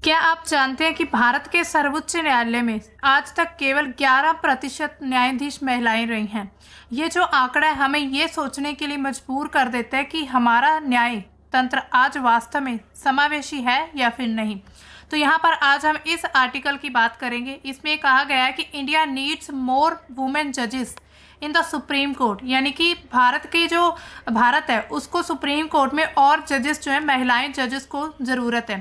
क्या आप जानते हैं कि भारत के सर्वोच्च न्यायालय में आज तक केवल 11% न्यायाधीश महिलाएं रही हैं। ये जो आंकड़ा है हमें ये सोचने के लिए मजबूर कर देता है कि हमारा न्याय तंत्र आज वास्तव में समावेशी है या फिर नहीं। तो यहाँ पर आज हम इस आर्टिकल की बात करेंगे। इसमें कहा गया है कि इंडिया नीड्स मोर वुमेन जजेस इन द सुप्रीम कोर्ट, यानी कि भारत है उसको सुप्रीम कोर्ट में और जजेस जो है महिलाएं जजेस को ज़रूरत है।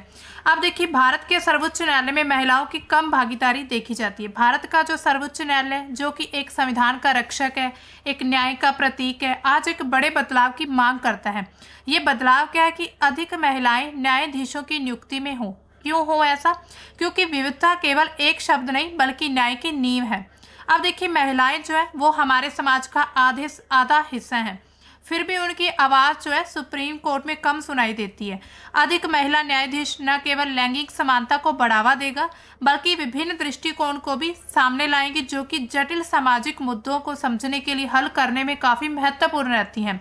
अब देखिए, भारत के सर्वोच्च न्यायालय में महिलाओं की कम भागीदारी देखी जाती है। भारत का जो सर्वोच्च न्यायालय जो कि एक संविधान का रक्षक है, एक न्याय का प्रतीक है, आज एक बड़े बदलाव की मांग करता है। ये बदलाव क्या है कि अधिक महिलाएं न्यायाधीशों की नियुक्ति में हो। क्यों हो ऐसा? क्योंकि विविधता केवल एक शब्द नहीं बल्कि न्याय की नींव है। अब देखिए, महिलाएं जो है वो हमारे समाज का आधा हिस्सा हैं, फिर भी उनकी आवाज़ जो है सुप्रीम कोर्ट में कम सुनाई देती है। अधिक महिला न्यायाधीश न केवल लैंगिक समानता को बढ़ावा देगा बल्कि विभिन्न दृष्टिकोण को भी सामने लाएंगे, जो कि जटिल सामाजिक मुद्दों को समझने के लिए हल करने में काफ़ी महत्वपूर्ण रहती हैं।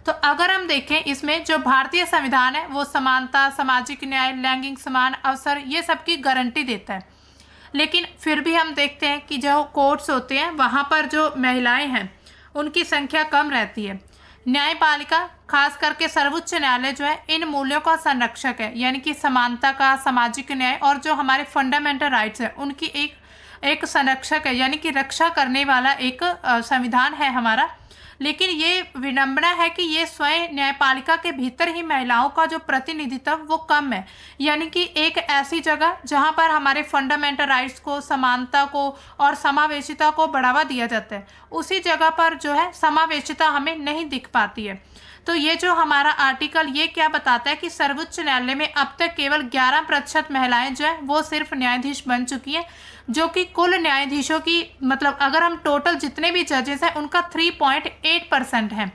तो अगर हम देखें, इसमें जो भारतीय संविधान है वो समानता, सामाजिक न्याय, लैंगिक समान अवसर ये सब की गारंटी देता है। लेकिन फिर भी हम देखते हैं कि जो कोर्ट्स होते हैं वहाँ पर जो महिलाएं हैं उनकी संख्या कम रहती है। न्यायपालिका, खास करके सर्वोच्च न्यायालय जो है इन मूल्यों का संरक्षक है, यानी कि समानता का, सामाजिक न्याय और जो हमारे फंडामेंटल राइट्स है उनकी एक संरक्षक है, यानी कि रक्षा करने वाला एक संविधान है हमारा। लेकिन ये विडंबना है कि ये स्वयं न्यायपालिका के भीतर ही महिलाओं का जो प्रतिनिधित्व वो कम है, यानी कि एक ऐसी जगह जहां पर हमारे फंडामेंटल राइट्स को, समानता को और समावेशिता को बढ़ावा दिया जाता है, उसी जगह पर जो है समावेशिता हमें नहीं दिख पाती है। तो ये जो हमारा आर्टिकल ये क्या बताता है कि सर्वोच्च न्यायालय में अब तक केवल 11% महिलाएं जो है वो सिर्फ न्यायाधीश बन चुकी हैं, जो कि कुल न्यायाधीशों की मतलब अगर हम टोटल जितने भी जजेस हैं उनका 3.8% है।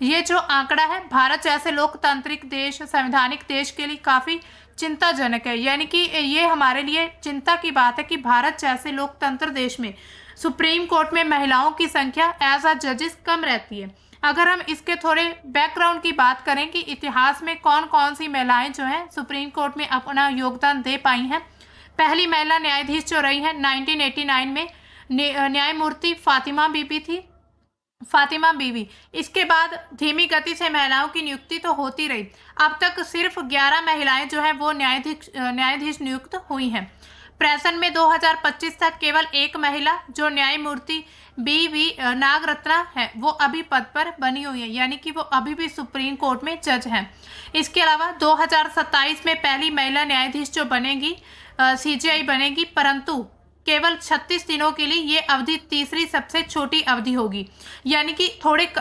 ये जो आंकड़ा है भारत जैसे लोकतांत्रिक देश, संवैधानिक देश के लिए काफ़ी चिंताजनक है। यानी कि ये हमारे लिए चिंता की बात है कि भारत जैसे लोकतंत्र देश में सुप्रीम कोर्ट में महिलाओं की संख्या एज अ जजेस कम रहती है। अगर हम इसके थोड़े बैकग्राउंड की बात करें कि इतिहास में कौन कौन सी महिलाएं जो हैं सुप्रीम कोर्ट में अपना योगदान दे पाई हैं। पहली महिला न्यायाधीश जो रही है 1989 में न्यायमूर्ति फातिमा बीबी थी, फातिमा बीवी। इसके बाद धीमी गति से महिलाओं की नियुक्ति तो होती रही। अब तक सिर्फ 11 महिलाएं जो है वो न्यायाधीश नियुक्त हुई हैं। प्रेजेंट में 2025 तक केवल एक महिला जो न्यायमूर्ति बी नागरत्ना है वो अभी पद पर बनी हुई है, यानी कि वो अभी भी सुप्रीम कोर्ट में जज हैं। इसके अलावा 2027 में पहली महिला न्यायाधीश जो बनेगी सीजेआई बनेगी, परंतु केवल 36 दिनों के लिए ये अवधि तीसरी सबसे छोटी अवधि होगी, यानी कि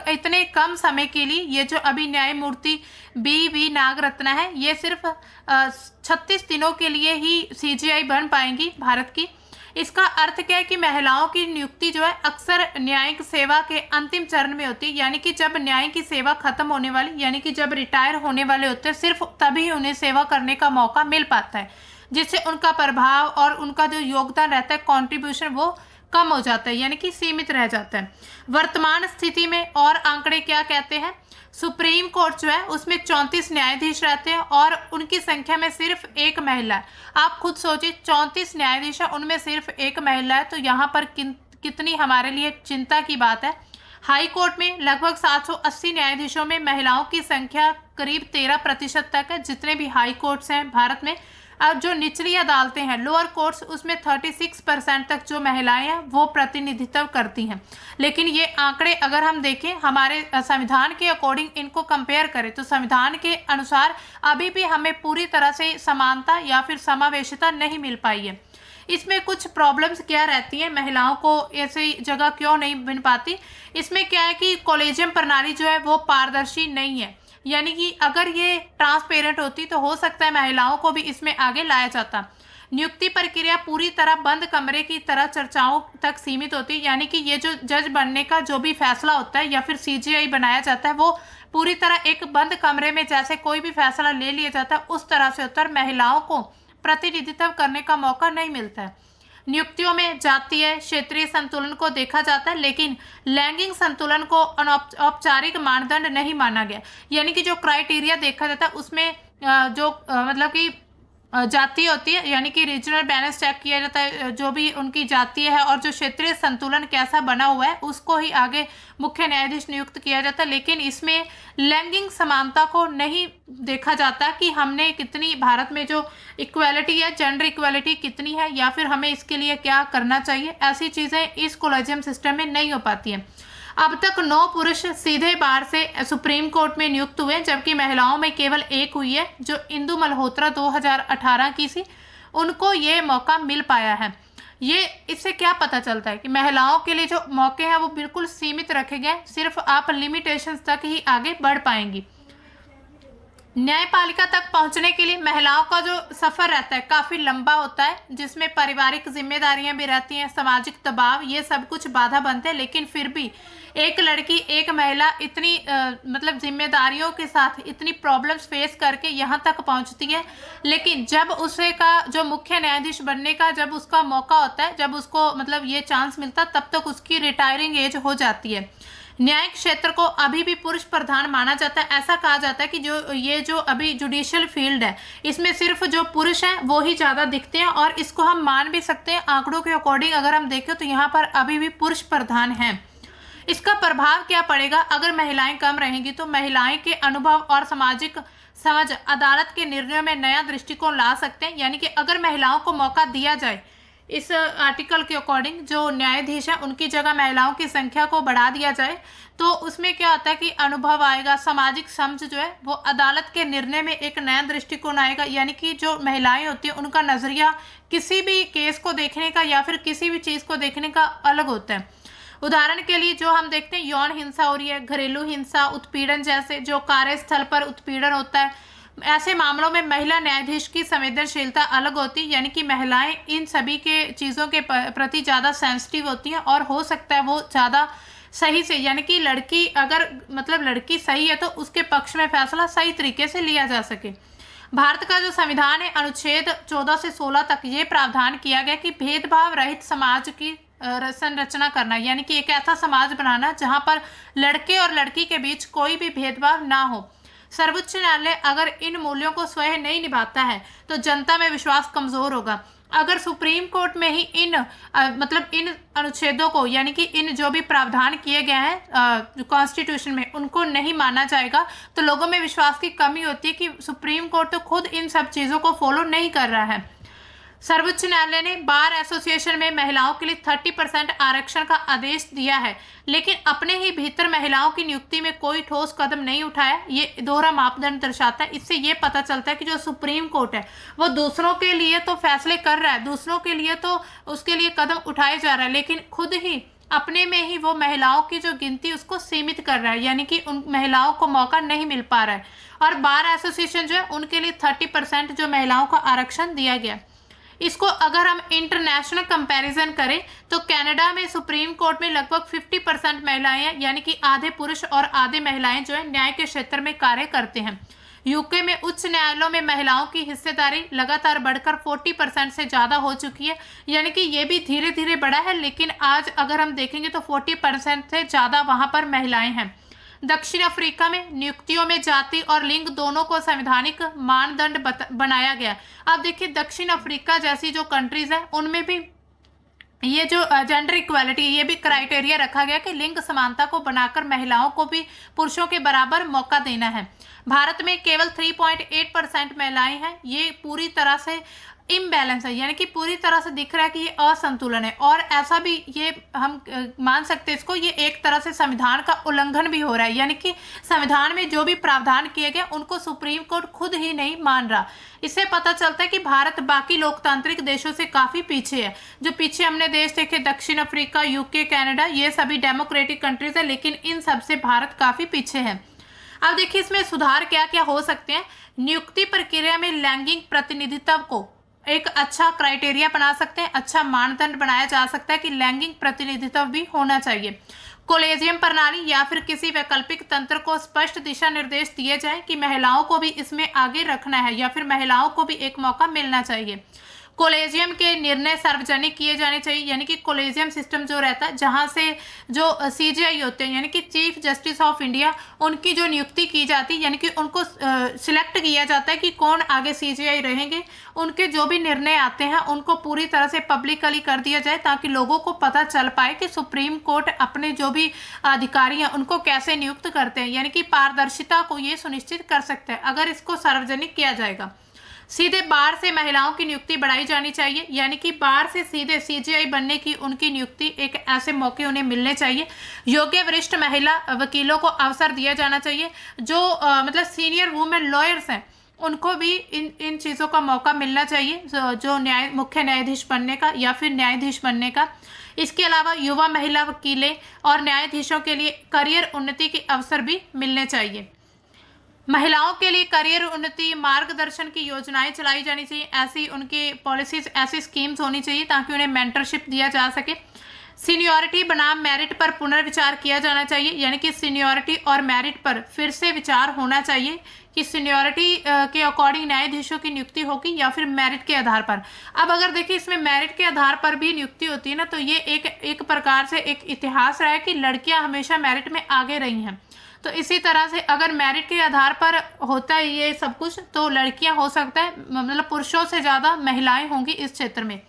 इतने कम समय के लिए ये जो अभी न्यायमूर्ति बी नागरत्ना है ये सिर्फ 36 दिनों के लिए ही सीजेआई बन पाएंगी भारत की। इसका अर्थ क्या है कि महिलाओं की नियुक्ति जो है अक्सर न्यायिक सेवा के अंतिम चरण में होती है, यानी कि जब न्याय की सेवा खत्म होने वाली, यानी कि जब रिटायर होने वाले होते हैं सिर्फ तभी उन्हें सेवा करने का मौका मिल पाता है, जिससे उनका प्रभाव और उनका जो योगदान रहता है, कंट्रीब्यूशन, वो कम हो जाता है, यानी कि सीमित रह जाता है। वर्तमान स्थिति में और आंकड़े क्या कहते हैं, सुप्रीम कोर्ट जो है उसमें 34 न्यायाधीश रहते हैं और उनकी संख्या में सिर्फ एक महिला है। आप खुद सोचिए, 34 न्यायाधीश है उनमें सिर्फ एक महिला है, तो यहाँ पर कितनी हमारे लिए चिंता की बात है। हाई कोर्ट में लगभग 780 न्यायाधीशों में महिलाओं की संख्या करीब 13% तक है, जितने भी हाई कोर्ट्स हैं भारत में। अब जो निचली अदालतें हैं, लोअर कोर्ट्स, उसमें 36% तक जो महिलाएं हैं वो प्रतिनिधित्व करती हैं। लेकिन ये आंकड़े अगर हम देखें हमारे संविधान के अकॉर्डिंग इनको कंपेयर करें तो संविधान के अनुसार अभी भी हमें पूरी तरह से समानता या फिर समावेशिता नहीं मिल पाई है। इसमें कुछ प्रॉब्लम्स क्या रहती हैं, महिलाओं को ऐसी जगह क्यों नहीं मिल पाती। इसमें क्या है कि कॉलेजियम प्रणाली जो है वो पारदर्शी नहीं है, यानी कि अगर ये ट्रांसपेरेंट होती तो हो सकता है महिलाओं को भी इसमें आगे लाया जाता। नियुक्ति प्रक्रिया पूरी तरह बंद कमरे की तरह चर्चाओं तक सीमित होती है, यानी कि ये जो जज बनने का जो भी फैसला होता है या फिर सीजेआई बनाया जाता है वो पूरी तरह एक बंद कमरे में जैसे कोई भी फैसला ले लिया जाता है उस तरह से होता है। महिलाओं को प्रतिनिधित्व करने का मौका नहीं मिलता है। नियुक्तियों में जातीय क्षेत्रीय संतुलन को देखा जाता है, लेकिन लैंगिक संतुलन को औपचारिक मानदंड नहीं माना गया, यानी कि जो क्राइटेरिया देखा जाता है उसमें मतलब कि जाति होती है, यानी कि रीजनल बैलेंस चेक किया जाता है, जो भी उनकी जाति है और जो क्षेत्रीय संतुलन कैसा बना हुआ है उसको ही आगे मुख्य न्यायाधीश नियुक्त किया जाता है। लेकिन इसमें लैंगिक समानता को नहीं देखा जाता कि हमने कितनी, भारत में जो इक्वालिटी है, जेंडर इक्वालिटी कितनी है, या फिर हमें इसके लिए क्या करना चाहिए। ऐसी चीज़ें इस कोलेजियम सिस्टम में नहीं हो पाती हैं। अब तक 9 पुरुष सीधे बार से सुप्रीम कोर्ट में नियुक्त हुए, जबकि महिलाओं में केवल एक हुई है, जो इंदु मल्होत्रा 2018 की थी, उनको ये मौका मिल पाया है। ये इससे क्या पता चलता है कि महिलाओं के लिए जो मौके हैं वो बिल्कुल सीमित रखे गए, सिर्फ आप लिमिटेशंस तक ही आगे बढ़ पाएंगी। न्यायपालिका तक पहुंचने के लिए महिलाओं का जो सफर रहता है काफी लंबा होता है, जिसमें पारिवारिक जिम्मेदारियां भी रहती हैं, सामाजिक दबाव, ये सब कुछ बाधा बनते हैं। लेकिन फिर भी एक लड़की, एक महिला इतनी मतलब जिम्मेदारियों के साथ इतनी प्रॉब्लम्स फेस करके यहाँ तक पहुँचती है। लेकिन जब उसे का जो मुख्य न्यायाधीश बनने का जब उसका मौका होता है, जब उसको मतलब ये चांस मिलता है, तब तक उसकी रिटायरिंग एज हो जाती है। न्याय क्षेत्र को अभी भी पुरुष प्रधान माना जाता है। ऐसा कहा जाता है कि जो अभी जुडिशियल फील्ड है, इसमें सिर्फ जो पुरुष हैं वो ही ज़्यादा दिखते हैं, और इसको हम मान भी सकते हैं। आंकड़ों के अकॉर्डिंग अगर हम देखें तो यहाँ पर अभी भी पुरुष प्रधान हैं। इसका प्रभाव क्या पड़ेगा? अगर महिलाएं कम रहेंगी तो महिलाएं के अनुभव और सामाजिक समझ अदालत के निर्णयों में नया दृष्टिकोण ला सकते हैं। यानी कि अगर महिलाओं को मौका दिया जाए, इस आर्टिकल के अकॉर्डिंग जो न्यायाधीश हैं उनकी जगह महिलाओं की संख्या को बढ़ा दिया जाए, तो उसमें क्या होता है कि अनुभव आएगा, सामाजिक समझ जो है वो अदालत के निर्णय में एक नया दृष्टिकोण आएगा। यानी कि जो महिलाएं होती हैं उनका नज़रिया किसी भी केस को देखने का या फिर किसी भी चीज़ को देखने का अलग होता है। उदाहरण के लिए जो हम देखते हैं यौन हिंसा हो रही है, घरेलू हिंसा, उत्पीड़न जैसे जो कार्यस्थल पर उत्पीड़न होता है, ऐसे मामलों में महिला न्यायाधीश की संवेदनशीलता अलग होती है। यानी कि महिलाएं इन सभी के चीज़ों के प्रति ज़्यादा सेंसिटिव होती हैं, और हो सकता है वो ज़्यादा सही से, यानी कि लड़की अगर मतलब लड़की सही है तो उसके पक्ष में फैसला सही तरीके से लिया जा सके। भारत का जो संविधान है, अनुच्छेद 14 से 16 तक ये प्रावधान किया गया कि भेदभाव रहित समाज की संरचना करना, यानी कि एक ऐसा समाज बनाना जहां पर लड़के और लड़की के बीच कोई भी भेदभाव ना हो। सर्वोच्च न्यायालय अगर इन मूल्यों को स्वयं नहीं निभाता है तो जनता में विश्वास कमजोर होगा। अगर सुप्रीम कोर्ट में ही इन इन अनुच्छेदों को, यानी कि इन जो भी प्रावधान किए गए हैं कॉन्स्टिट्यूशन में, उनको नहीं माना जाएगा तो लोगों में विश्वास की कमी होती है कि सुप्रीम कोर्ट तो खुद इन सब चीज़ों को फॉलो नहीं कर रहा है। सर्वोच्च न्यायालय ने बार एसोसिएशन में महिलाओं के लिए 30% आरक्षण का आदेश दिया है, लेकिन अपने ही भीतर महिलाओं की नियुक्ति में कोई ठोस कदम नहीं उठाया। ये दोहरा मापदंड दर्शाता है। इससे ये पता चलता है कि जो सुप्रीम कोर्ट है वो दूसरों के लिए तो फैसले कर रहा है, दूसरों के लिए तो उसके लिए कदम उठाए जा रहा है, लेकिन खुद ही अपने में ही वो महिलाओं की जो गिनती उसको सीमित कर रहा है, यानी कि उन महिलाओं को मौका नहीं मिल पा रहा है। और बार एसोसिएशन जो है उनके लिए 30% जो महिलाओं का आरक्षण दिया गया। इसको अगर हम इंटरनेशनल कंपैरिजन करें तो कनाडा में सुप्रीम कोर्ट में लगभग 50% महिलाएं हैं, यानी कि आधे पुरुष और आधे महिलाएं जो है न्याय के क्षेत्र में कार्य करते हैं। यूके में उच्च न्यायालयों में महिलाओं की हिस्सेदारी लगातार बढ़कर 40% से ज़्यादा हो चुकी है, यानी कि ये भी धीरे धीरे बढ़ा है, लेकिन आज अगर हम देखेंगे तो 40% से ज़्यादा वहाँ पर महिलाएं हैं। दक्षिण अफ्रीका में नियुक्तियों में जाति और लिंग दोनों को संवैधानिक मानदंड बनाया गया। अब देखिए दक्षिण अफ्रीका जैसी जो कंट्रीज हैं उनमें भी ये जो जेंडर इक्वालिटी, ये भी क्राइटेरिया रखा गया कि लिंग समानता को बनाकर महिलाओं को भी पुरुषों के बराबर मौका देना है। भारत में केवल 3.8% महिलाएं हैं। ये पूरी तरह से इम्बैलेंस है, यानी कि पूरी तरह से दिख रहा है कि ये असंतुलन है, और ऐसा भी ये हम मान सकते हैं इसको, ये एक तरह से संविधान का उल्लंघन भी हो रहा है। यानी कि संविधान में जो भी प्रावधान किए गए उनको सुप्रीम कोर्ट खुद ही नहीं मान रहा। इससे पता चलता है कि भारत बाकी लोकतांत्रिक देशों से काफ़ी पीछे है। जो पीछे हमने देश देखे, दक्षिण अफ्रीका, यूके, कनाडा, ये सभी डेमोक्रेटिक कंट्रीज है, लेकिन इन सब से भारत काफ़ी पीछे है। अब देखिए इसमें सुधार क्या क्या हो सकते हैं। नियुक्ति प्रक्रिया में लैंगिक प्रतिनिधित्व को एक अच्छा क्राइटेरिया बना सकते हैं, अच्छा मानदंड बनाया जा सकता है कि लैंगिक प्रतिनिधित्व भी होना चाहिए। कोलेजियम प्रणाली या फिर किसी वैकल्पिक तंत्र को स्पष्ट दिशा निर्देश दिए जाएं कि महिलाओं को भी इसमें आगे रखना है या फिर महिलाओं को भी एक मौका मिलना चाहिए। कोलेजियम के निर्णय सार्वजनिक किए जाने चाहिए, यानी कि कोलेजियम सिस्टम जो रहता है जहां से जो सीजीआई होते हैं यानी कि चीफ जस्टिस ऑफ इंडिया, उनकी जो नियुक्ति की जाती है, यानी कि उनको सिलेक्ट किया जाता है कि कौन आगे सीजीआई रहेंगे। उनके जो भी निर्णय आते हैं उनको पूरी तरह से पब्लिकली कर दिया जाए ताकि लोगों को पता चल पाए कि सुप्रीम कोर्ट अपने जो भी अधिकारी हैं उनको कैसे नियुक्त करते हैं, यानी कि पारदर्शिता को ये सुनिश्चित कर सकते हैं अगर इसको सार्वजनिक किया जाएगा। सीधे बार से महिलाओं की नियुक्ति बढ़ाई जानी चाहिए, यानी कि बार से सीधे सीजीआई बनने की उनकी नियुक्ति एक ऐसे मौके उन्हें मिलने चाहिए। योग्य वरिष्ठ महिला वकीलों को अवसर दिया जाना चाहिए। जो मतलब सीनियर वुमेन लॉयर्स हैं उनको भी इन चीज़ों का मौका मिलना चाहिए, जो मुख्य न्यायाधीश बनने का या फिर न्यायाधीश बनने का। इसके अलावा युवा महिला वकीलें और न्यायाधीशों के लिए करियर उन्नति के अवसर भी मिलने चाहिए। महिलाओं के लिए करियर उन्नति मार्गदर्शन की योजनाएं चलाई जानी चाहिए, ऐसी उनकी पॉलिसीज, ऐसी स्कीम्स होनी चाहिए ताकि उन्हें मेंटरशिप दिया जा सके। सीनियरिटी बनाम मेरिट पर पुनर्विचार किया जाना चाहिए, यानी कि सीनियरिटी और मेरिट पर फिर से विचार होना चाहिए कि सीनियरिटी के अकॉर्डिंग न्यायाधीशों की नियुक्ति होगी या फिर मेरिट के आधार पर। अब अगर देखिए इसमें मेरिट के आधार पर भी नियुक्ति होती है ना, तो ये एक प्रकार से एक इतिहास रहा है कि लड़कियां हमेशा मेरिट में आगे रही हैं। तो इसी तरह से अगर मेरिट के आधार पर होता है ये सब कुछ, तो लड़कियां हो सकता है मतलब पुरुषों से ज़्यादा महिलाएं होंगी इस क्षेत्र में।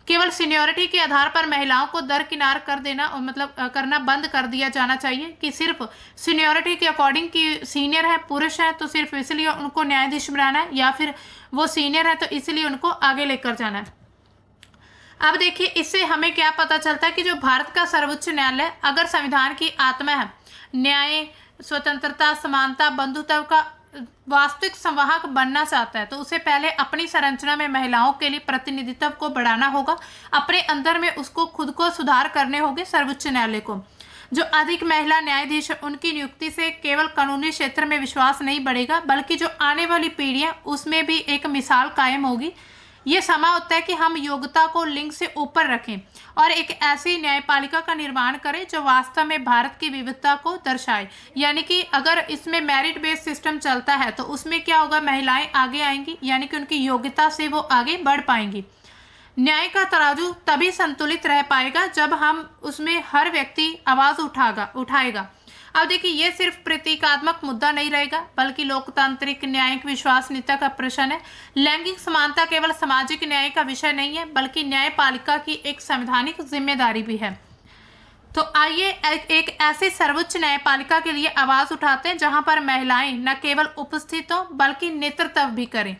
केवल सीनियरिटी के आधार पर महिलाओं को दरकिनार कर देना और मतलब करना बंद कर दिया जाना चाहिए कि सिर्फ सीनियरिटी के अकॉर्डिंग कि सीनियर है, पुरुष है तो सिर्फ इसलिए उनको न्यायाधीश बनाना है, या फिर वो सीनियर है तो इसलिए उनको आगे लेकर जाना है। अब देखिए इससे हमें क्या पता चलता है कि जो भारत का सर्वोच्च न्यायालय अगर संविधान की आत्मा है, न्याय, स्वतंत्रता, समानता, बंधुत्व का वास्तविक संवाहक बनना चाहता है, तो उसे पहले अपनी संरचना में महिलाओं के लिए प्रतिनिधित्व को बढ़ाना होगा। अपने अंदर में उसको खुद को सुधार करने होंगे। सर्वोच्च न्यायालय को जो अधिक महिला न्यायाधीश उनकी नियुक्ति से केवल कानूनी क्षेत्र में विश्वास नहीं बढ़ेगा, बल्कि जो आने वाली पीढ़ियां उसमें भी एक मिसाल कायम होगी। ये समय होता है कि हम योग्यता को लिंग से ऊपर रखें और एक ऐसी न्यायपालिका का निर्माण करें जो वास्तव में भारत की विविधता को दर्शाए। यानी कि अगर इसमें मेरिट बेस्ड सिस्टम चलता है तो उसमें क्या होगा, महिलाएं आगे आएंगी, यानी कि उनकी योग्यता से वो आगे बढ़ पाएंगी। न्याय का तराजू तभी संतुलित रह पाएगा जब हम उसमें हर व्यक्ति आवाज उठाएगा। अब देखिए ये सिर्फ प्रतीकात्मक मुद्दा नहीं रहेगा, बल्कि लोकतांत्रिक न्यायिक विश्वसनीयता का प्रश्न है। लैंगिक समानता केवल सामाजिक न्याय का विषय नहीं है, बल्कि न्यायपालिका की एक संवैधानिक जिम्मेदारी भी है। तो आइए एक ऐसी सर्वोच्च न्यायपालिका के लिए आवाज उठाते हैं जहां पर महिलाएं न केवल उपस्थित हों बल्कि नेतृत्व भी करें।